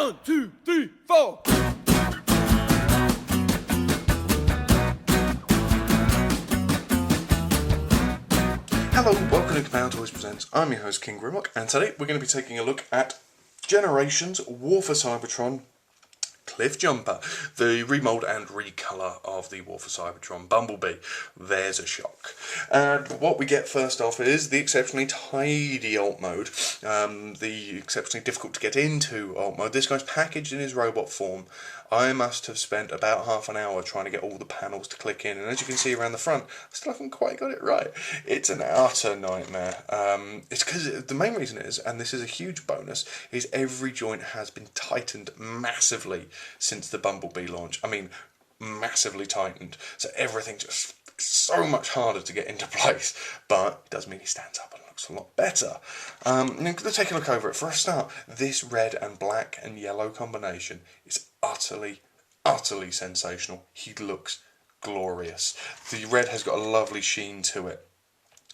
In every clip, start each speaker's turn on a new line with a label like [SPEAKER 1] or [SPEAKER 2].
[SPEAKER 1] 1, 2, 3, 4.
[SPEAKER 2] Hello, welcome to Kapow Toys Presents. I'm your host King Grimlock, and today we're going to be taking a look at Generations War for Cybertron Cliffjumper, the remold and recolour of the War for Cybertron Bumblebee. There's a shock. And what we get first off is the exceptionally tidy alt mode, the exceptionally difficult to get into alt mode. This guy's packaged in his robot form. I must have spent about half an hour trying to get all the panels to click in, and as you can see around the front, I still haven't quite got it right. It's an utter nightmare. It's because the main reason is, and this is a huge bonus, is every joint has been tightened massively since the Bumblebee launch. I mean, massively tightened. So everything just so much harder to get into place, but it does mean he stands up and looks a lot better. Let's take a look over it. For a start, this red and black and yellow combination is utterly sensational. He looks glorious. The red has got a lovely sheen to it,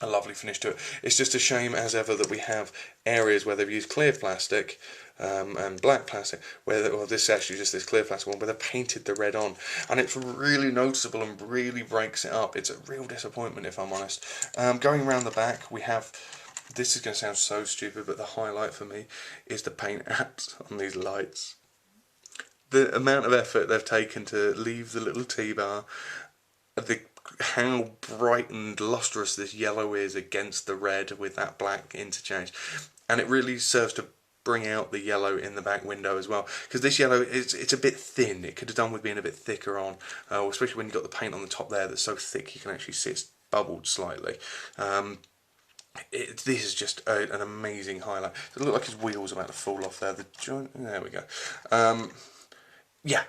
[SPEAKER 2] a lovely finish to it. It's just a shame as ever that we have areas where they've used clear plastic and black plastic, well, this is actually just this clear plastic one, where they've painted the red on, and it's really noticeable and really breaks it up. It's a real disappointment, if I'm honest. Going around the back, we have, this is going to sound so stupid, but the highlight for me is the paint apps on these lights. The amount of effort they've taken to leave the little T-bar, how bright and lustrous this yellow is against the red with that black interchange, and it really serves to bring out the yellow in the back window as well, because this yellow it's a bit thin. It could have done with being a bit thicker on, especially when you've got the paint on the top there that's so thick you can actually see it's bubbled slightly. This is just an amazing highlight. It looks like his wheel's about to fall off there. The joint, there we go. Yeah.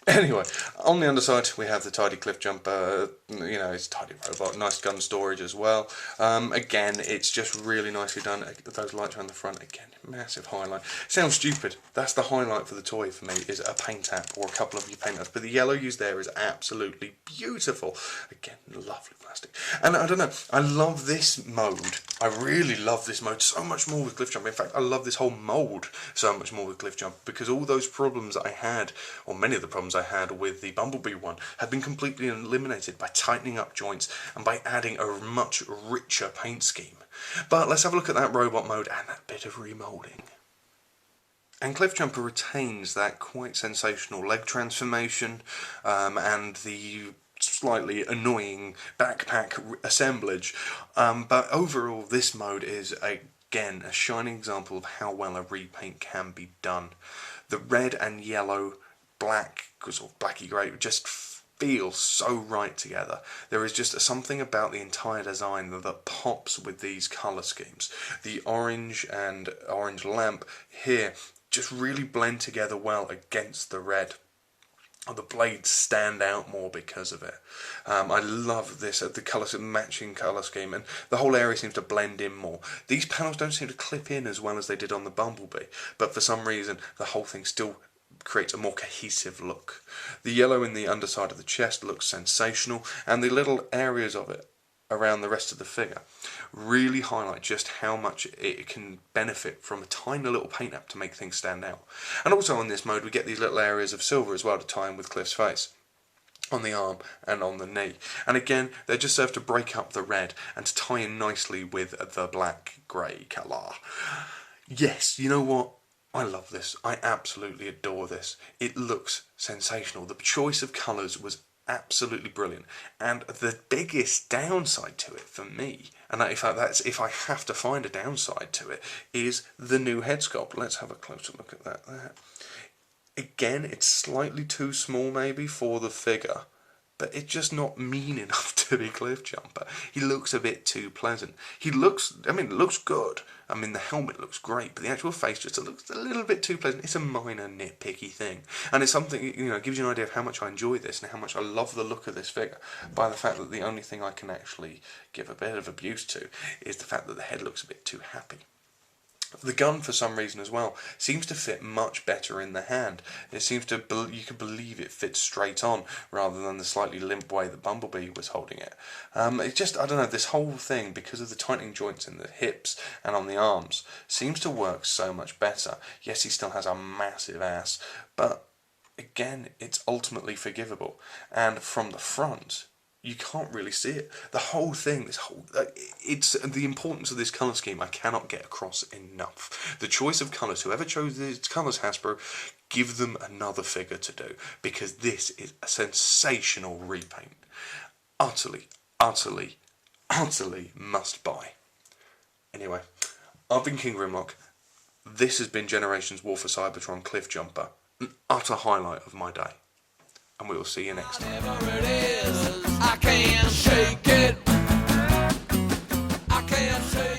[SPEAKER 2] Anyway, on the underside we have the tidy Cliffjumper. You know, it's a tidy robot, nice gun storage as well. Again, it's just really nicely done. Those lights around the front, again, massive highlight. Sounds stupid, that's the highlight for the toy for me, is a paint app or a couple of your paint apps, but the yellow used there is absolutely beautiful. Again, lovely plastic. And I don't know, I love this mode. I really love this mode so much more with Cliffjumper. In fact, I love this whole mould so much more with Cliffjumper, because all those problems I had, or many of the problems I had with the Bumblebee one, have been completely eliminated by tightening up joints and by adding a much richer paint scheme. But let's have a look at that robot mode and that bit of remoulding. And Cliffjumper retains that quite sensational leg transformation and the slightly annoying backpack assemblage, but overall this mode is again a shining example of how well a repaint can be done. The red and yellow, black, sort of blacky grey, just feel so right together. There is just something about the entire design that pops with these colour schemes. The orange and orange lamp here just really blend together well against the red. The blades stand out more because of it. I love this, the colours, matching colour scheme, and the whole area seems to blend in more. These panels don't seem to clip in as well as they did on the Bumblebee, but for some reason the whole thing still creates a more cohesive look. The yellow in the underside of the chest looks sensational, and the little areas of it around the rest of the figure really highlight just how much it can benefit from a tiny little paint app to make things stand out. And also in this mode we get these little areas of silver as well to tie in with Cliff's face on the arm and on the knee, and again they just serve to break up the red and to tie in nicely with the black grey colour. Yes, you know what? I love this. I absolutely adore this. It looks sensational. The choice of colours was absolutely brilliant, and the biggest downside to it for me, and in fact that's if I have to find a downside to it, is the new head sculpt. Let's have a closer look at that there. Again, it's slightly too small maybe for the figure, but it's just not mean enough to be Cliffjumper. He looks a bit too pleasant. He looks, I mean, it looks good. I mean, the helmet looks great, but the actual face just looks a little bit too pleasant. It's a minor nitpicky thing. And it's something, you know, it gives you an idea of how much I enjoy this and how much I love the look of this figure by the fact that the only thing I can actually give a bit of abuse to is the fact that the head looks a bit too happy. The gun, for some reason as well, seems to fit much better in the hand. It seems to, you can believe it fits straight on, rather than the slightly limp way that Bumblebee was holding it. It just, I don't know, this whole thing, because of the tightening joints in the hips and on the arms, seems to work so much better. Yes, he still has a massive ass, but again, it's ultimately forgivable. And from the front, you can't really see it. The whole thing, it's the importance of this colour scheme I cannot get across enough. The choice of colours, whoever chose these colours, Hasbro, give them another figure to do, because this is a sensational repaint. Utterly, utterly, utterly must buy. Anyway, I've been King Grimlock. This has been Generations War for Cybertron Cliffjumper, an utter highlight of my day. And we will see you next time.
[SPEAKER 1] Whatever it is, I can't shake it. I can't shake it.